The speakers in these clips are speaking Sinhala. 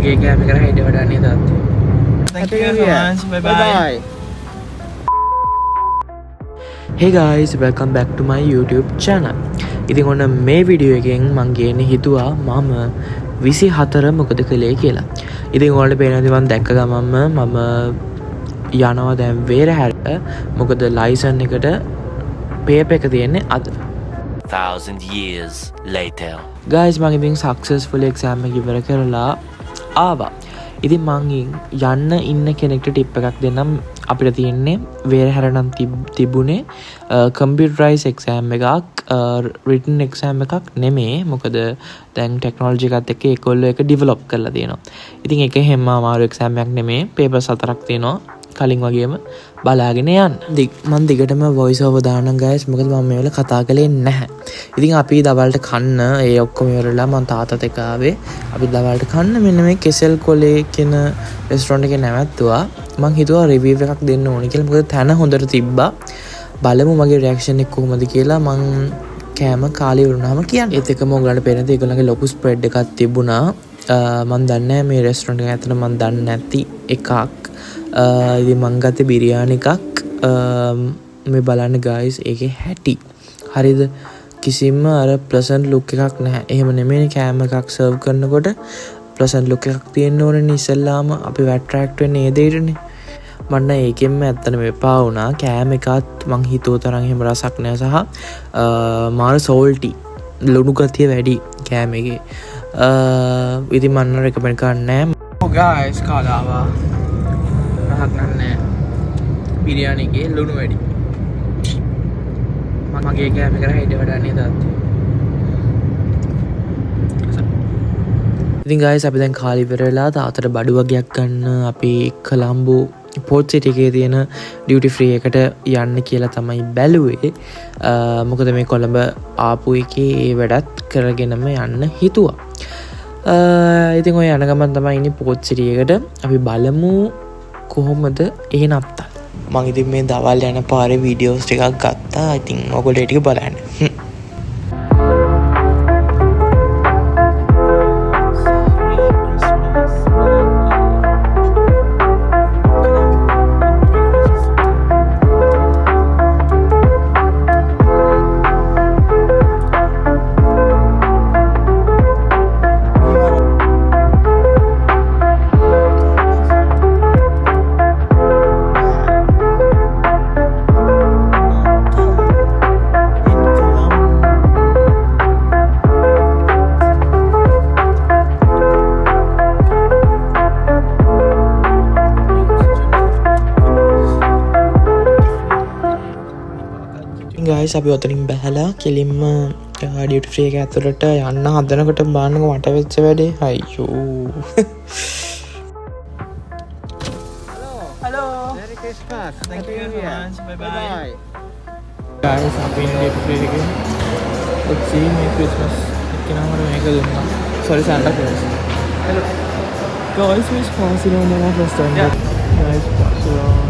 මගේ කෑම කර හිට වඩන්නේ තාත්තේ. Thank you so much. Bye-bye. Hey guys, welcome back to my YouTube channel. ඉතින් ඔන්න මේ වීඩියෝ එකෙන් මං ගේන්නේ හිතුවා මම 24 මොකද කළේ කියලා. ඉතින් ඔයාලට පේනවා ඉතින් මම දැක්ක ගමන්ම මම යනවා දැන් වේරහැරට. මොකද ලයිසන් එකට පේපර් එක තියෙන්නේ අද. 1,000 years later. Guys, මම ඉතින් successfully exam එක ඉවර කරලා ආවා. ඉතින් මං යන්න ඉන්න කෙනෙක්ට ටිප් එකක් දෙන්නම්. අපිට තියෙන්නේ වේරහැර නම් තිබුණේ කම්පියුටරයිස් එක්සෑම් එකක් රිටන් එක්සෑම් එකක් නෙමේ. මොකද දැන් ටෙක්නෝලොජි එකත් එක්ක ඒගොල්ලෝ එක ඩිවෙලොප් කරලා තියෙනවා. ඉතින් ඒක හැම අමාරු එක්සෑම් එකක් නෙමේ. පේපර්ස් 4ක් තියෙනවා. කලින් වගේම බලාගෙන යන්න. මම දිගටම වොයිස් ඕවර් දාන්නම් guys. මොකද මම මේ වෙලාව කතා කළේ නැහැ. ඉතින් අපි දවල්ට කන්න ඒ ඔක්කොම ඉවරලා මම තාත්තත් එක්ක ආවේ. අපි දවල්ට කන්න මෙන්න මේ කෙසෙල් කොලේ කියන රෙස්ටොරන්ට් එකේ නැවැත්තුවා. මං හිතුවා රිවිව් එකක් දෙන්න ඕනේ කියලා. මොකද තැන හොඳට තිබ්බා. බලමු මගේ රියැක්ෂන් එක කොහොමද කියලා. මං කෑම කාලේ වුණාම කියන්න. ඒත් එකම ඔයගලන්ට පේනද ඒගොල්ලන්ගේ ලොකු ස්ප්‍රෙඩ් එකක් තිබුණා. මම දන්නේ මේ රෙස්ටොරන්ට් එක ඇතුළේ මම දන්නේ නැති එකක්. ඉතින් මං ගත්තේ බිරියානි එකක්. මේ බලන්න guys ඒකේ හැටි. හරිද? කිසිම අර ප්ලසන්ට් ලුක් එකක් නැහැ. එහෙම නෙමෙයි කෑම එකක් සර්ව් කරනකොට ප්ලසන්ට් ලුක් එකක් තියෙන්න ඕනේ. ඉස්සෙල්ලාම අපි ඇට්‍රැක්ට් වෙන්නේ ඒ දෙයටනේ. මන්න ඒකෙන්ම ඇත්තටම එපා වුණා. කෑම එකත් මං හිතුව තරම් එහෙම රසක් නැහැ සහ මාර සෝල්ටි ලුණු ගතිය වැඩි කෑම එකේ. ඉතින් මම රෙකමන්ඩ් කරන්නේ නැහැ. Oh guys කාලාවා රහක් නැහැ. බිරියානි එකේ ලුණු වැඩි. මගේ කෑම කර හිට වඩන්නේ තාත්තේ. ඉතින් guys අපි දැන් කාලේ ඉවර වෙලා තාත්තට බඩු වගේක් ගන්න අපි කොළඹ පෝට් සිටි එකේ තියෙන ඩියුටි ෆ්‍රී එකට යන්න කියලා තමයි බැලුවේ. මොකද මේ කොළඹ ආපු එකේ ඒ වැඩත් කරගෙනම යන්න හිතුවා. ඉතින් ඔය යන ගමන් තමයි ඉන්නේ පෝට් සිටි එකට. අපි බලමු කොහොමද එහෙ නත්තල්. මම ඉතින් මේ දවල් යන පාරේ වීඩියෝස් ටිකක් ගත්තා. ඉතින් ඔයගොල්ලෝ ඒ ටික බලන්න. guys අපි ඔතනින් බැහැලා කෙලින්ම ඩියුටි ෆ්‍රී එක ඇතුළට යන්න හදනකොට බලන්නකො මට වෙච්ච වැඩේ. අයියෝ. Hello. Merry Christmas. Thank you so much. Bye-bye. guys අපි ඩියුටි ෆ්‍රී එකේ let's see මේ ක්‍රිස්මස් එකනම මේක දුන්නා. sorry Santa Claus. hello guys we sponsor on the first time. guys sponsor on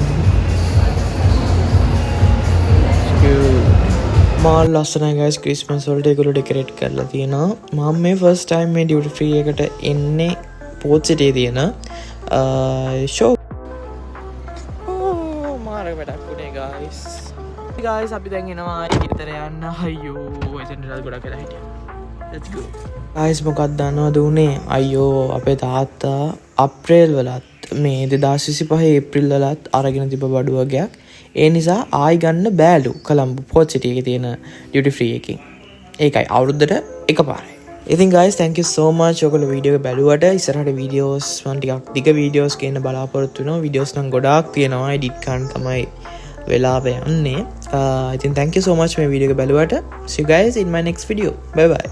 මාල් ලස්සනයි guys ක්‍රිස්මස් වලට ඒගොල්ලෝ ඩෙකොරේට් කරලා තියෙනවා. මම මේ ෆස්ට් ටයිම් මේ ඩියුටි ෆ්‍රී එකට එන්නේ පෝට් සිටියේ තියෙන ෂෝ. මාර වැඩක් උනේ guys. guys අපි දැන් එනවා ඊතර යන්න. අයියෝ එතනට ගොඩක් වෙලා හිටියා. let's go. guys මොකක්ද දන්නවද උනේ? අයියෝ අපේ තාත්තා අප්‍රේල් වලත් මේ 2025 ඒප්‍රිල් වලත් අරගෙන තිබ්බ බඩු වගේක්. ඒ නිසා ආයි ගන්න බෑලු කොළඹ පෝට් සිටි එකේ තියෙන ඩියුටි ෆ්‍රී එකකින්. ඒකයි අවුරුද්දට එකපාරයි. ඉතින් guys thank you so much ඔයගොල්ලෝ වීඩියෝ එක බැලුවට. ඉස්සරහට වීඩියෝස් මම ටිකක් දිග වීඩියෝස් ගේන්න බලාපොරොත්තු වෙනවා. වීඩියෝස් නම් ගොඩාක් තියෙනවා. එඩිට් කරන්න තමයි වෙලාව යන්නේ. ඉතින් thank you so much මේ වීඩියෝ එක බැලුවට. see you guys in my next video. bye bye.